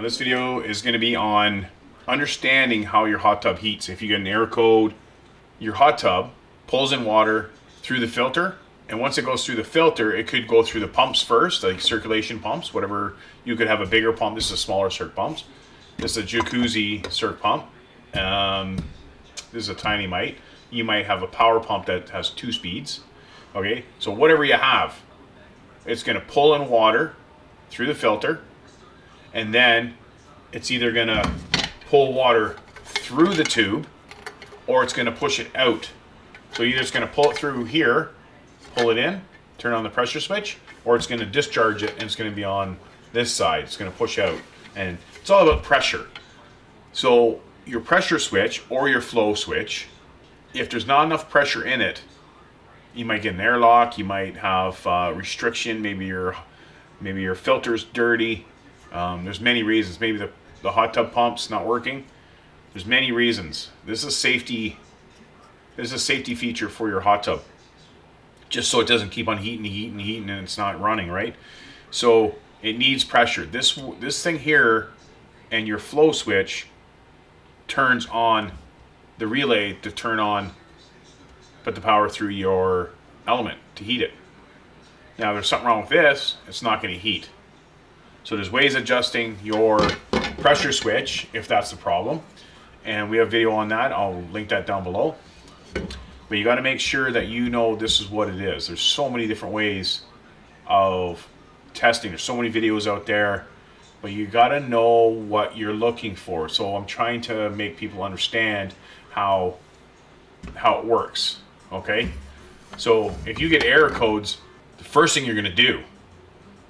This video is going to be on understanding how your hot tub heats. If you get an air code, your hot tub pulls in water through the filter, and once it goes through the filter, it could go through the pumps first, like circulation pumps, whatever. You could have a bigger pump. This is a smaller circ pump. This is a jacuzzi circ pump. This is a tiny mite. You might have a power pump that has 2 speeds. Okay, so whatever you have, it's going to pull in water through the filter, and then it's either going to pull water through the tube or it's going to push it out. So either it's going to pull it through here, pull it in, turn on the pressure switch, or it's going to discharge it and it's going to be on this side. It's going to push out, and it's all about pressure. So your pressure switch or your flow switch, if there's not enough pressure in it, you might get an airlock, you might have restriction, maybe your filter's dirty. There's many reasons. Maybe the hot tub pump's not working. There's many reasons. This is a safety feature for your hot tub, just so it doesn't keep on heating and it's not running, right? So it needs pressure. This thing here and your flow switch turns on the relay to put the power through your element to heat it. Now there's something wrong with this, it's not going to heat. So there's ways of adjusting your pressure switch if that's the problem, and we have a video on that. I'll link that down below. But you got to make sure that you know this is what it is. There's so many different ways of testing. There's so many videos out there, but you got to know what you're looking for. So I'm trying to make people understand how it works. Okay, so if you get error codes, the first thing you're going to do,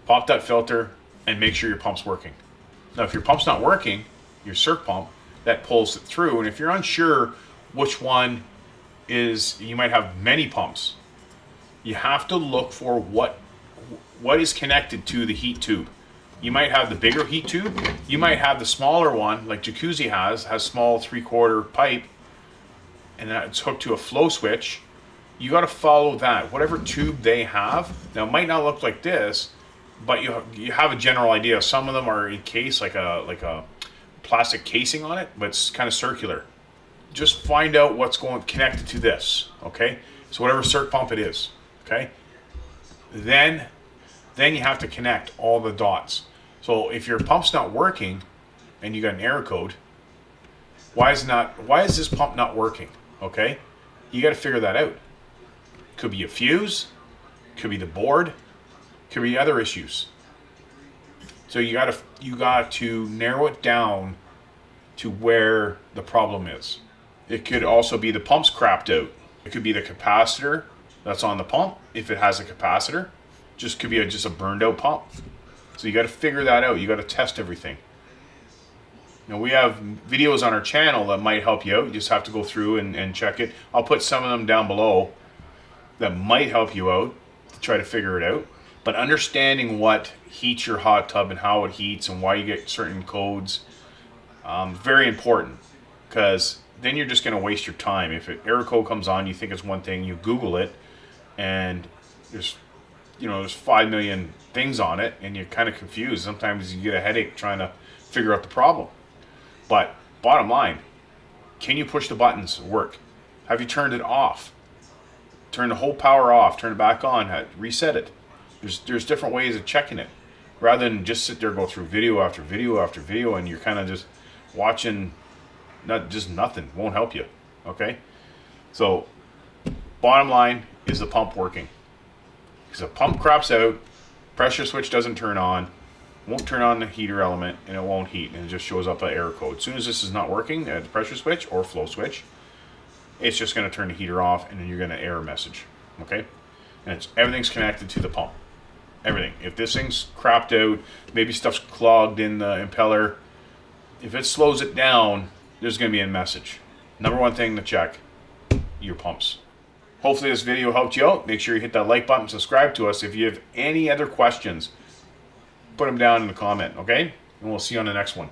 pop that filter and make sure your pump's working. Now if your pump's not working, your circ pump, that pulls it through, and if you're unsure which one is, you might have many pumps, you have to look for what is connected to the heat tube. You might have the bigger heat tube, you might have the smaller one like jacuzzi has small 3/4 pipe, and it's hooked to a flow switch. You got to follow that, whatever tube they have. Now it might not look like this, but you have a general idea. Some of them are encased like a plastic casing on it, but it's kind of circular. Just find out what's connected to this, okay? So whatever circ pump it is, okay? Then you have to connect all the dots. So if your pump's not working and you got an error code, why is this pump not working? Okay, you got to figure that out. Could be a fuse, could be the board, could be other issues. So you got to narrow it down to where the problem is. It could also be the pump's crapped out. It could be the capacitor that's on the pump, if it has a capacitor. Just could be just a burned out pump. So you got to figure that out. You got to test everything. Now we have videos on our channel that might help you out. You just have to go through and check it. I'll put some of them down below that might help you out to try to figure it out. But understanding what heats your hot tub and how it heats and why you get certain codes, very important, because then you're just going to waste your time. If an error code comes on, you think it's one thing, you Google it, and there's 5 million things on it, and you're kind of confused. Sometimes you get a headache trying to figure out the problem. But bottom line, can you push the buttons to work? Have you turned it off? Turn the whole power off, turn it back on, reset it. There's different ways of checking it, rather than just sit there, go through video after video after video, and you're kind of just watching nothing. Won't help you. Okay, so bottom line, is the pump working? Because the pump craps out, pressure switch doesn't turn on, won't turn on the heater element, and it won't heat, and it just shows up an error code. As soon as this is not working at the pressure switch or flow switch, it's just going to turn the heater off, and then you're going to error message. Okay, and everything's connected to the pump. Everything. If this thing's crapped out, maybe stuff's clogged in the impeller, if it slows it down, there's going to be a message. Number one thing to check, your pumps. Hopefully this video helped you out. Make sure you hit that like button, subscribe to us. If you have any other questions, put them down in the comment, okay? And we'll see you on the next one.